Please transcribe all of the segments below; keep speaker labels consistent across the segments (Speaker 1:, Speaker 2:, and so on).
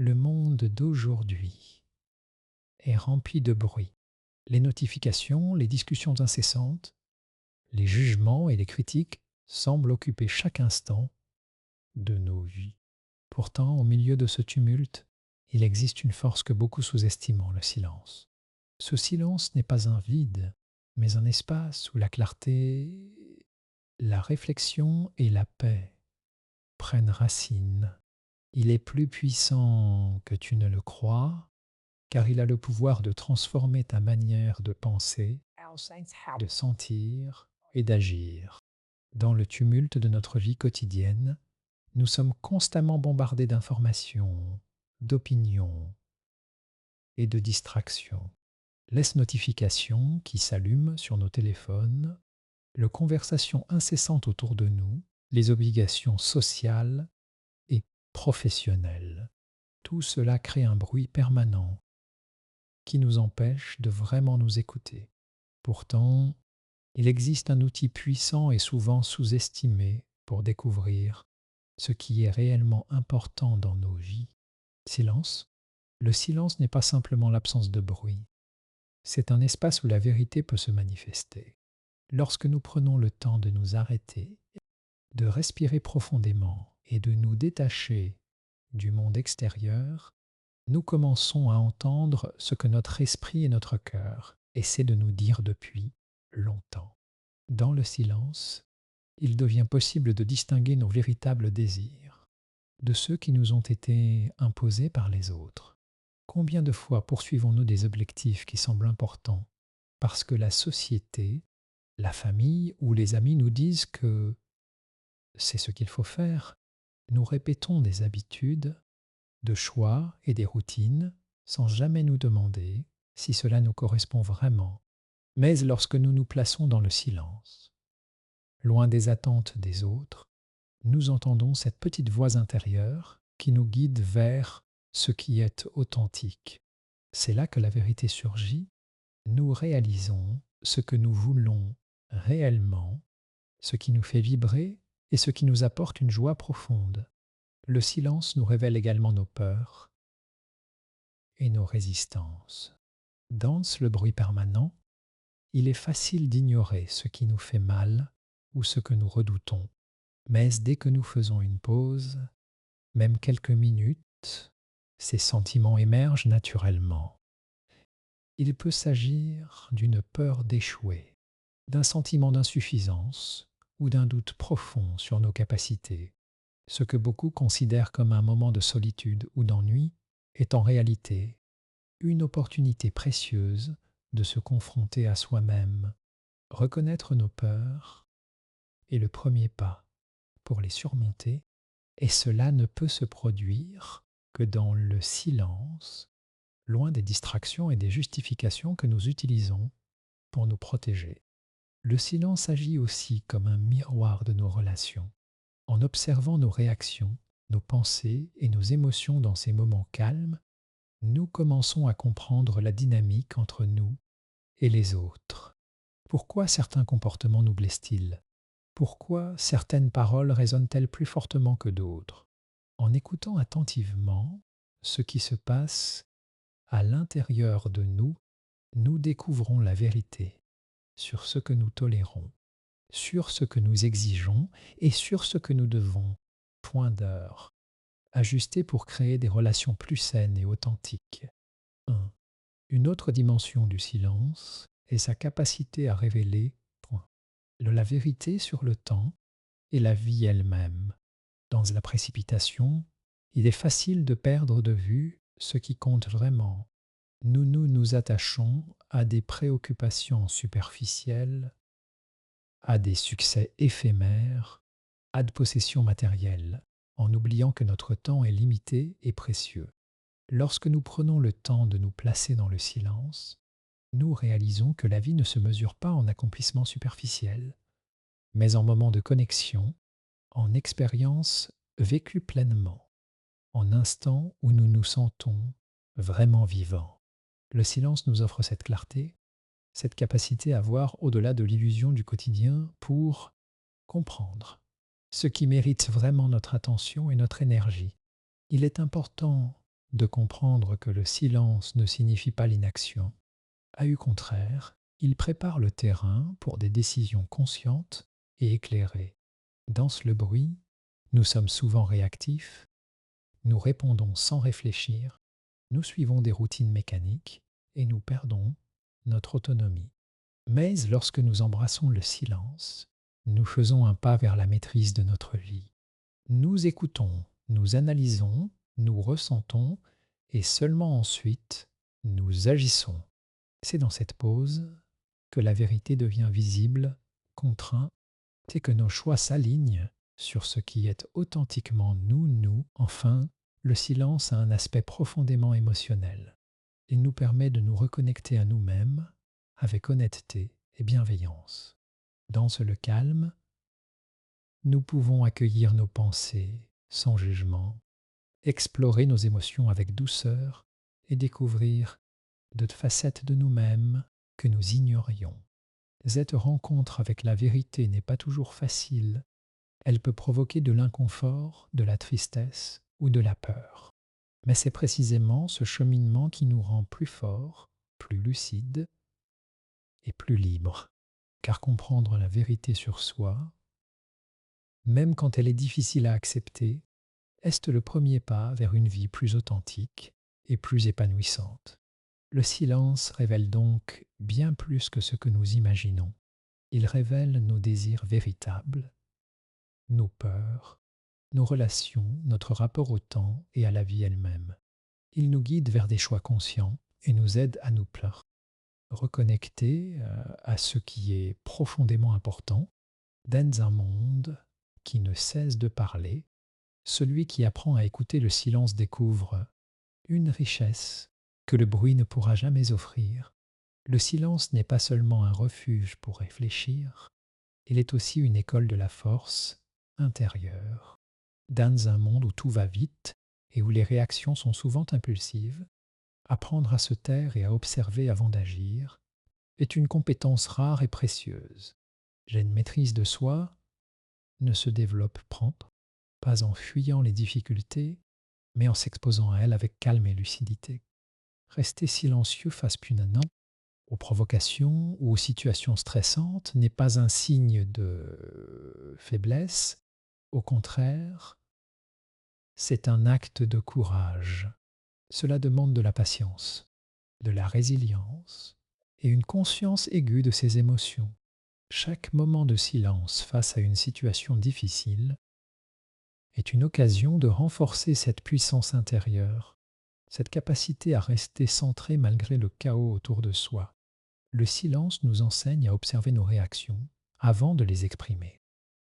Speaker 1: Le monde d'aujourd'hui est rempli de bruit. Les notifications, les discussions incessantes, les jugements et les critiques semblent occuper chaque instant de nos vies. Pourtant, au milieu de ce tumulte, il existe une force que beaucoup sous-estiment, le silence. Ce silence n'est pas un vide, mais un espace où la clarté, la réflexion et la paix prennent racine. Il est plus puissant que tu ne le crois, car il a le pouvoir de transformer ta manière de penser, de sentir et d'agir. Dans le tumulte de notre vie quotidienne, nous sommes constamment bombardés d'informations, d'opinions et de distractions. Les notifications qui s'allument sur nos téléphones, les conversations incessantes autour de nous, les obligations sociales et professionnelles. Tout cela crée un bruit permanent qui nous empêche de vraiment nous écouter. Pourtant, il existe un outil puissant et souvent sous-estimé pour découvrir ce qui est réellement important dans nos vies. Silence. Le silence n'est pas simplement l'absence de bruit. C'est un espace où la vérité peut se manifester. Lorsque nous prenons le temps de nous arrêter, de respirer profondément et de nous détacher du monde extérieur, nous commençons à entendre ce que notre esprit et notre cœur essaient de nous dire depuis longtemps. Dans le silence, il devient possible de distinguer nos véritables désirs de ceux qui nous ont été imposés par les autres. Combien de fois poursuivons-nous des objectifs qui semblent importants parce que la société, la famille ou les amis nous disent que c'est ce qu'il faut faire? Nous répétons des habitudes, de choix et des routines sans jamais nous demander si cela nous correspond vraiment. Mais lorsque nous nous plaçons dans le silence, loin des attentes des autres, nous entendons cette petite voix intérieure qui nous guide vers ce qui est authentique. C'est là que la vérité surgit. Nous réalisons ce que nous voulons réellement, ce qui nous fait vibrer et ce qui nous apporte une joie profonde. Le silence nous révèle également nos peurs et nos résistances. Dans le bruit permanent, il est facile d'ignorer ce qui nous fait mal ou ce que nous redoutons. Mais dès que nous faisons une pause, même quelques minutes, ces sentiments émergent naturellement. Il peut s'agir d'une peur d'échouer, d'un sentiment d'insuffisance ou d'un doute profond sur nos capacités. Ce que beaucoup considèrent comme un moment de solitude ou d'ennui est en réalité une opportunité précieuse de se confronter à soi-même. Reconnaître nos peurs est le premier pas pour les surmonter, et cela ne peut se produire que dans le silence, loin des distractions et des justifications que nous utilisons pour nous protéger. Le silence agit aussi comme un miroir de nos relations. En observant nos réactions, nos pensées et nos émotions dans ces moments calmes, nous commençons à comprendre la dynamique entre nous et les autres. Pourquoi certains comportements nous blessent-ils? Pourquoi certaines paroles résonnent-elles plus fortement que d'autres? En écoutant attentivement ce qui se passe à l'intérieur de nous, nous découvrons la vérité sur ce que nous tolérons, sur ce que nous exigeons et sur ce que nous devons, point d'heure, ajuster pour créer des relations plus saines et authentiques. 1. Une autre dimension du silence est sa capacité à révéler la vérité sur le temps et la vie elle-même. Dans la précipitation, il est facile de perdre de vue ce qui compte vraiment. Nous attachons à des préoccupations superficielles, à des succès éphémères, à de possessions matérielles, en oubliant que notre temps est limité et précieux. Lorsque nous prenons le temps de nous placer dans le silence, nous réalisons que la vie ne se mesure pas en accomplissements superficiels, mais en moments de connexion, en expériences vécues pleinement, en instants où nous nous sentons vraiment vivants. Le silence nous offre cette clarté, cette capacité à voir au-delà de l'illusion du quotidien pour comprendre ce qui mérite vraiment notre attention et notre énergie. Il est important de comprendre que le silence ne signifie pas l'inaction. À au contraire, il prépare le terrain pour des décisions conscientes et éclairées. Dans le bruit, nous sommes souvent réactifs, nous répondons sans réfléchir, nous suivons des routines mécaniques et nous perdons notre autonomie. Mais lorsque nous embrassons le silence, nous faisons un pas vers la maîtrise de notre vie. Nous écoutons, nous analysons, nous ressentons et seulement ensuite nous agissons. C'est dans cette pause que la vérité devient visible, contrainte, et que nos choix s'alignent sur ce qui est authentiquement nous. Enfin, le silence a un aspect profondément émotionnel. Il nous permet de nous reconnecter à nous-mêmes avec honnêteté et bienveillance. Dans le calme, nous pouvons accueillir nos pensées sans jugement, explorer nos émotions avec douceur et découvrir de facettes de nous-mêmes que nous ignorions. Cette rencontre avec la vérité n'est pas toujours facile. Elle peut provoquer de l'inconfort, de la tristesse ou de la peur. Mais c'est précisément ce cheminement qui nous rend plus forts, plus lucides et plus libres. Car comprendre la vérité sur soi, même quand elle est difficile à accepter, est le premier pas vers une vie plus authentique et plus épanouissante. Le silence révèle donc bien plus que ce que nous imaginons. Il révèle nos désirs véritables, nos peurs, nos relations, notre rapport au temps et à la vie elle-même. Il nous guide vers des choix conscients et nous aide à nous plaire, reconnecter à ce qui est profondément important dans un monde qui ne cesse de parler. Celui qui apprend à écouter le silence découvre une richesse que le bruit ne pourra jamais offrir. Le silence n'est pas seulement un refuge pour réfléchir, il est aussi une école de la force intérieure. Dans un monde où tout va vite et où les réactions sont souvent impulsives, apprendre à se taire et à observer avant d'agir est une compétence rare et précieuse. Une maîtrise de soi ne se développe pas en fuyant les difficultés, mais en s'exposant à elles avec calme et lucidité. Rester silencieux face punanant aux provocations ou aux situations stressantes n'est pas un signe de faiblesse. Au contraire, c'est un acte de courage. Cela demande de la patience, de la résilience et une conscience aiguë de ses émotions. Chaque moment de silence face à une situation difficile est une occasion de renforcer cette puissance intérieure, cette capacité à rester centré malgré le chaos autour de soi. Le silence nous enseigne à observer nos réactions avant de les exprimer.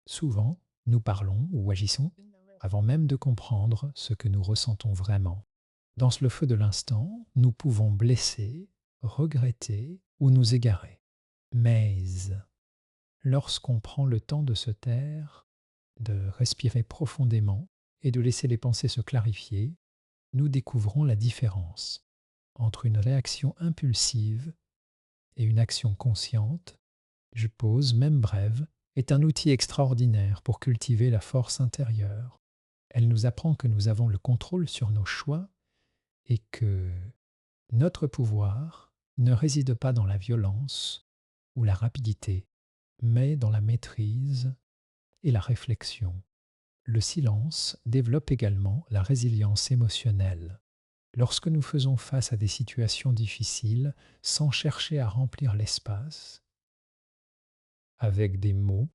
Speaker 1: Souvent, nous parlons ou agissons avant même de comprendre ce que nous ressentons vraiment. Dans le feu de l'instant, nous pouvons blesser, regretter ou nous égarer. Mais lorsqu'on prend le temps de se taire, de respirer profondément et de laisser les pensées se clarifier, nous découvrons la différence entre une réaction impulsive et une action consciente. Je pose, même brève, est un outil extraordinaire pour cultiver la force intérieure. Elle nous apprend que nous avons le contrôle sur nos choix et que notre pouvoir ne réside pas dans la violence ou la rapidité, mais dans la maîtrise et la réflexion. Le silence développe également la résilience émotionnelle. Lorsque nous faisons face à des situations difficiles sans chercher à remplir l'espace avec des mots,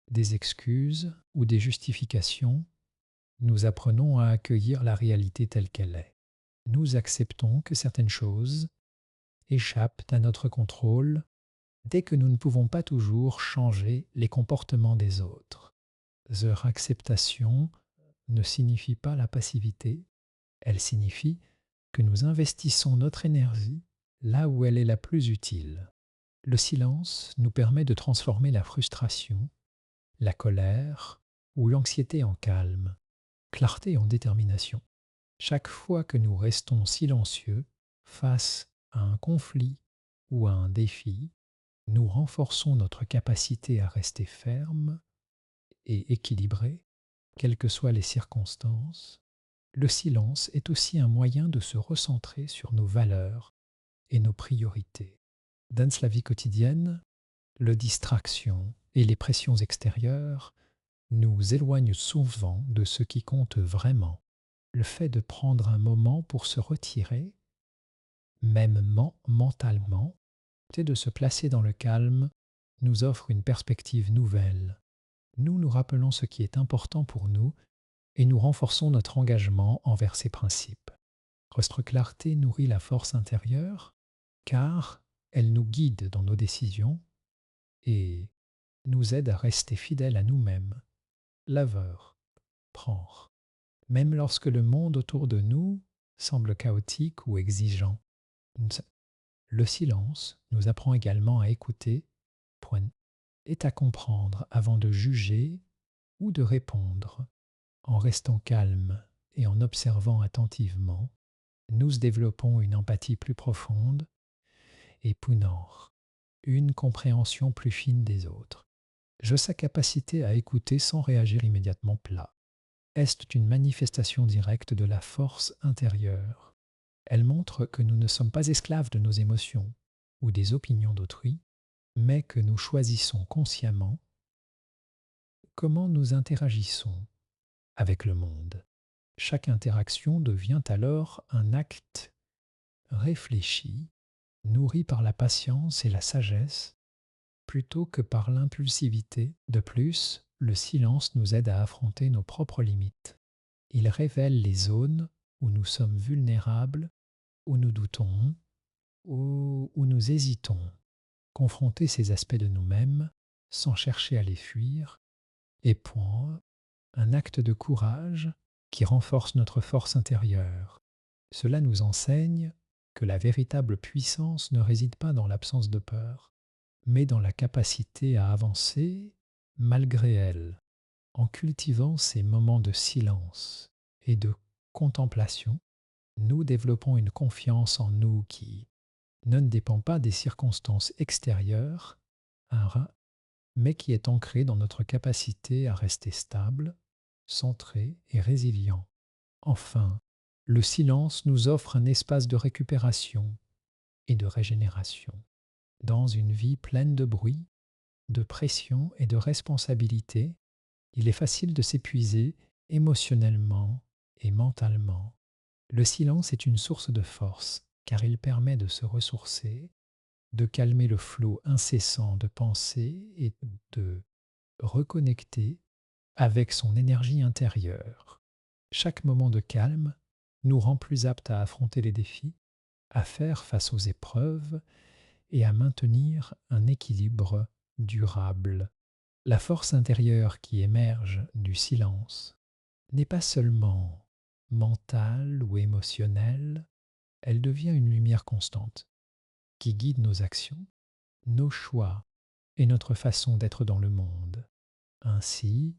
Speaker 1: des excuses ou des justifications, nous apprenons à accueillir la réalité telle qu'elle est. Nous acceptons que certaines choses échappent à notre contrôle dès que nous ne pouvons pas toujours changer les comportements des autres. Leur acceptation ne signifie pas la passivité, elle signifie que nous investissons notre énergie là où elle est la plus utile. Le silence nous permet de transformer la frustration, la colère ou l'anxiété en calme, clarté en détermination. Chaque fois que nous restons silencieux face à un conflit ou à un défi, nous renforçons notre capacité à rester ferme et équilibré, quelles que soient les circonstances, le silence est aussi un moyen de se recentrer sur nos valeurs et nos priorités. Dans la vie quotidienne, les distractions et les pressions extérieures nous éloignent souvent de ce qui compte vraiment. Le fait de prendre un moment pour se retirer, même mentalement, et de se placer dans le calme, nous offre une perspective nouvelle. Nous nous rappelons ce qui est important pour nous et nous renforçons notre engagement envers ces principes. Notre clarté nourrit la force intérieure car elle nous guide dans nos décisions et nous aide à rester fidèles à nous-mêmes. Laveur, prendre. Même lorsque le monde autour de nous semble chaotique ou exigeant, le silence nous apprend également à écouter, point, et à comprendre avant de juger ou de répondre. En restant calme et en observant attentivement, nous développons une empathie plus profonde et punor, une compréhension plus fine des autres. Sa capacité à écouter sans réagir immédiatement plat est une manifestation directe de la force intérieure. Elle montre que nous ne sommes pas esclaves de nos émotions ou des opinions d'autrui, mais que nous choisissons consciemment comment nous interagissons avec le monde. Chaque interaction devient alors un acte réfléchi, nourri par la patience et la sagesse, plutôt que par l'impulsivité. De plus, le silence nous aide à affronter nos propres limites. Il révèle les zones où nous sommes vulnérables, où nous doutons, où nous hésitons. Confronter ces aspects de nous-mêmes, sans chercher à les fuir, est point un acte de courage qui renforce notre force intérieure. Cela nous enseigne que la véritable puissance ne réside pas dans l'absence de peur, mais dans la capacité à avancer malgré elle. En cultivant ces moments de silence et de contemplation, nous développons une confiance en nous qui ne dépend pas des circonstances extérieures, mais qui est ancrée dans notre capacité à rester stable, centré et résilient. Enfin, le silence nous offre un espace de récupération et de régénération. Dans une vie pleine de bruit, de pression et de responsabilité, il est facile de s'épuiser émotionnellement et mentalement. Le silence est une source de force car il permet de se ressourcer, de calmer le flot incessant de pensées et de reconnecter avec son énergie intérieure. Chaque moment de calme nous rend plus aptes à affronter les défis, à faire face aux épreuves et à maintenir un équilibre durable. La force intérieure qui émerge du silence n'est pas seulement mentale ou émotionnelle, elle devient une lumière constante qui guide nos actions, nos choix et notre façon d'être dans le monde. Ainsi,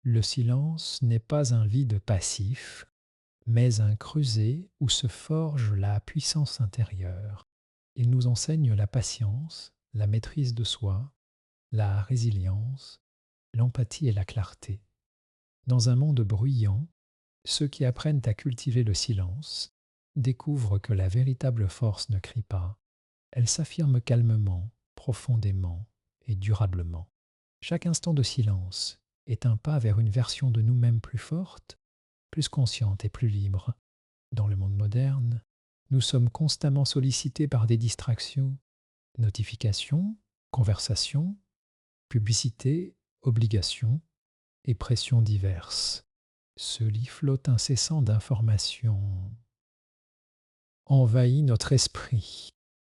Speaker 1: le silence n'est pas un vide passif, mais un creuset où se forge la puissance intérieure. Il nous enseigne la patience, la maîtrise de soi, la résilience, l'empathie et la clarté. Dans un monde bruyant, ceux qui apprennent à cultiver le silence découvrent que la véritable force ne crie pas, elle s'affirme calmement, profondément et durablement. Chaque instant de silence est un pas vers une version de nous-mêmes plus forte, plus consciente et plus libre. Dans le monde moderne, nous sommes constamment sollicités par des distractions, notifications, conversations, publicités, obligations et pressions diverses. Ce lit flotte incessant d'informations envahit notre esprit,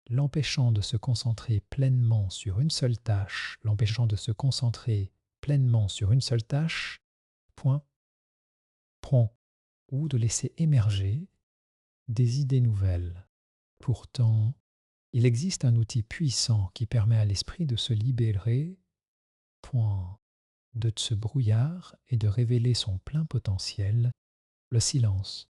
Speaker 1: l'empêchant de se concentrer pleinement sur une seule tâche, point, prompt, ou de laisser émerger des idées nouvelles. Pourtant, il existe un outil puissant qui permet à l'esprit de se libérer, point, de ce brouillard et de révéler son plein potentiel, le silence.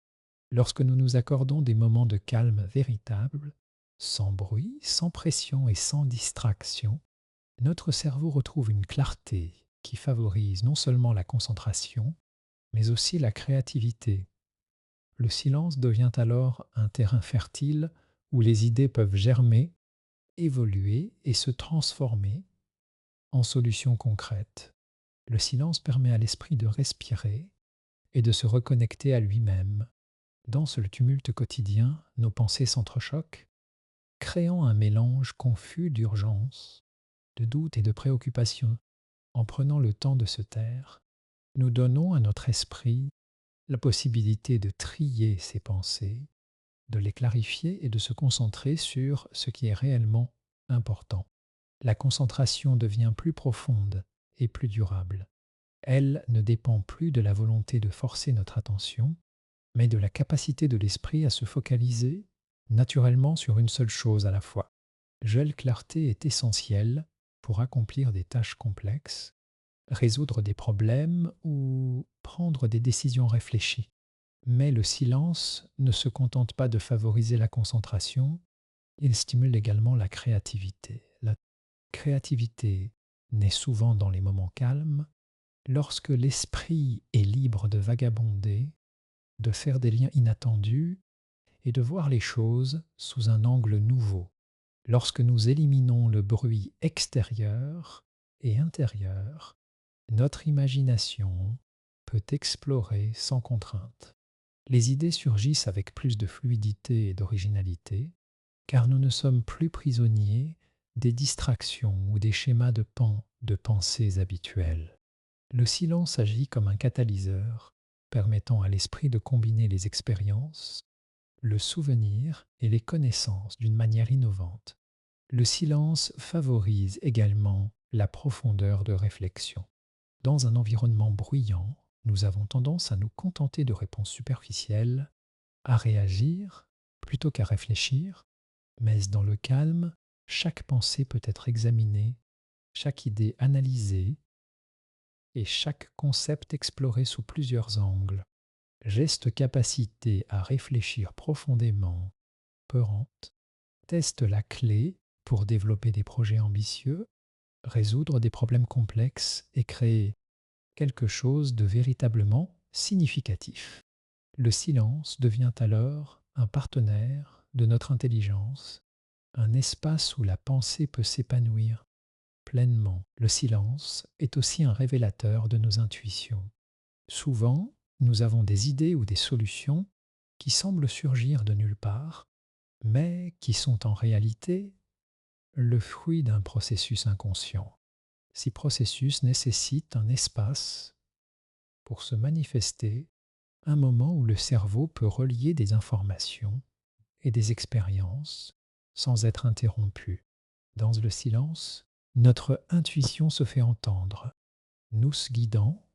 Speaker 1: Lorsque nous nous accordons des moments de calme véritable, sans bruit, sans pression et sans distraction, notre cerveau retrouve une clarté qui favorise non seulement la concentration, mais aussi la créativité. Le silence devient alors un terrain fertile où les idées peuvent germer, évoluer et se transformer en solutions concrètes. Le silence permet à l'esprit de respirer et de se reconnecter à lui-même. Dans ce tumulte quotidien, nos pensées s'entrechoquent, créant un mélange confus d'urgence, de doute et de préoccupation. En prenant le temps de se taire, nous donnons à notre esprit la possibilité de trier ses pensées, de les clarifier et de se concentrer sur ce qui est réellement important. La concentration devient plus profonde et plus durable. Elle ne dépend plus de la volonté de forcer notre attention, mais de la capacité de l'esprit à se focaliser naturellement sur une seule chose à la fois. Cette clarté est essentielle pour accomplir des tâches complexes, résoudre des problèmes ou prendre des décisions réfléchies. Mais le silence ne se contente pas de favoriser la concentration, il stimule également la créativité. La créativité naît souvent dans les moments calmes, lorsque l'esprit est libre de vagabonder, de faire des liens inattendus et de voir les choses sous un angle nouveau. Lorsque nous éliminons le bruit extérieur et intérieur, notre imagination peut explorer sans contrainte. Les idées surgissent avec plus de fluidité et d'originalité, car nous ne sommes plus prisonniers des distractions ou des schémas de pensées habituels. Le silence agit comme un catalyseur, permettant à l'esprit de combiner les expériences, le souvenir et les connaissances d'une manière innovante. Le silence favorise également la profondeur de réflexion. Dans un environnement bruyant, nous avons tendance à nous contenter de réponses superficielles, à réagir plutôt qu'à réfléchir, mais dans le calme, chaque pensée peut être examinée, chaque idée analysée et chaque concept exploré sous plusieurs angles. Cette capacité à réfléchir profondément, peurante, teste la clé pour développer des projets ambitieux, résoudre des problèmes complexes et créer quelque chose de véritablement significatif. Le silence devient alors un partenaire de notre intelligence, un espace où la pensée peut s'épanouir pleinement. Le silence est aussi un révélateur de nos intuitions. Souvent, nous avons des idées ou des solutions qui semblent surgir de nulle part, mais qui sont en réalité le fruit d'un processus inconscient. Ces processus nécessitent un espace pour se manifester, un moment où le cerveau peut relier des informations et des expériences sans être interrompu. Dans le silence, notre intuition se fait entendre, nous guidant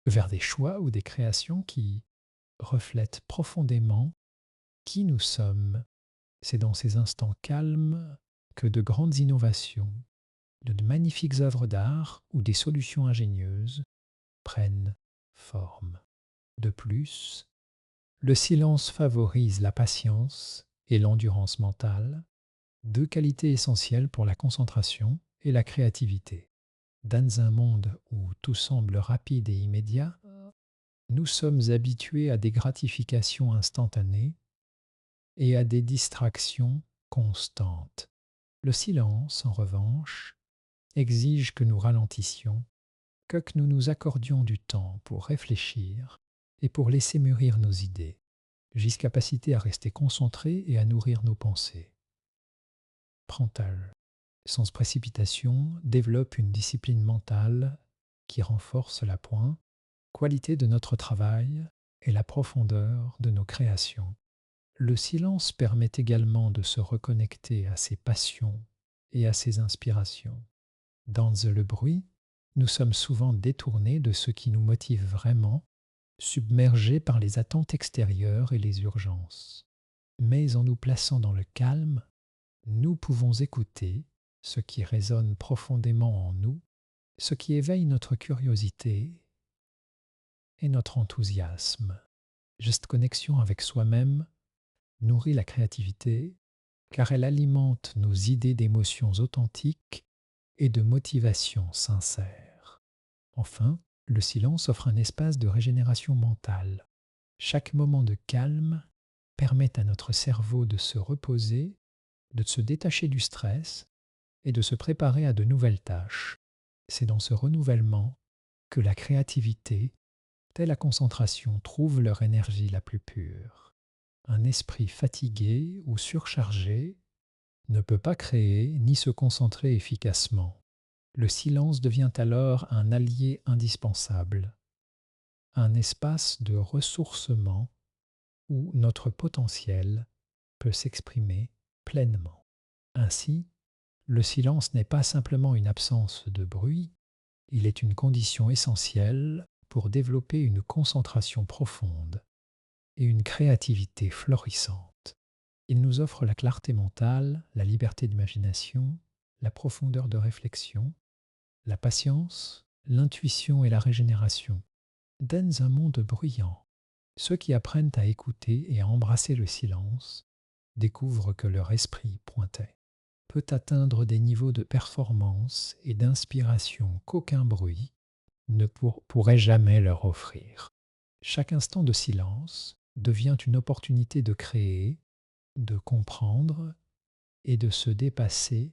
Speaker 1: vers des choix ou des créations qui reflètent profondément qui nous sommes. C'est dans ces instants calmes que de grandes innovations, de magnifiques œuvres d'art ou des solutions ingénieuses prennent forme. De plus, le silence favorise la patience et l'endurance mentale, deux qualités essentielles pour la concentration et la créativité. Dans un monde où tout semble rapide et immédiat, nous sommes habitués à des gratifications instantanées et à des distractions constantes. Le silence, en revanche, exige que nous ralentissions, que nous nous accordions du temps pour réfléchir et pour laisser mûrir nos idées, capacité à rester concentrés et à nourrir nos pensées. Prantal, sans précipitation, développe une discipline mentale qui renforce la pointe, qualité de notre travail et la profondeur de nos créations. Le silence permet également de se reconnecter à ses passions et à ses inspirations. Dans le bruit, nous sommes souvent détournés de ce qui nous motive vraiment, submergés par les attentes extérieures et les urgences. Mais en nous plaçant dans le calme, nous pouvons écouter ce qui résonne profondément en nous, ce qui éveille notre curiosité et notre enthousiasme. Cette connexion avec soi-même nourrit la créativité car elle alimente nos idées d'émotions authentiques et de motivation sincère. Enfin, le silence offre un espace de régénération mentale. Chaque moment de calme permet à notre cerveau de se reposer, de se détacher du stress et de se préparer à de nouvelles tâches. C'est dans ce renouvellement que la créativité et la concentration trouvent leur énergie la plus pure. Un esprit fatigué ou surchargé ne peut pas créer ni se concentrer efficacement. Le silence devient alors un allié indispensable, un espace de ressourcement où notre potentiel peut s'exprimer pleinement. Ainsi, le silence n'est pas simplement une absence de bruit, il est une condition essentielle pour développer une concentration profonde et une créativité florissante. Il nous offre la clarté mentale, la liberté d'imagination, la profondeur de réflexion, la patience, l'intuition et la régénération. Dans un monde bruyant, ceux qui apprennent à écouter et à embrasser le silence découvrent que leur esprit pointé peut atteindre des niveaux de performance et d'inspiration qu'aucun bruit ne pourrait jamais leur offrir. Chaque instant de silence devient une opportunité de créer, de comprendre et de se dépasser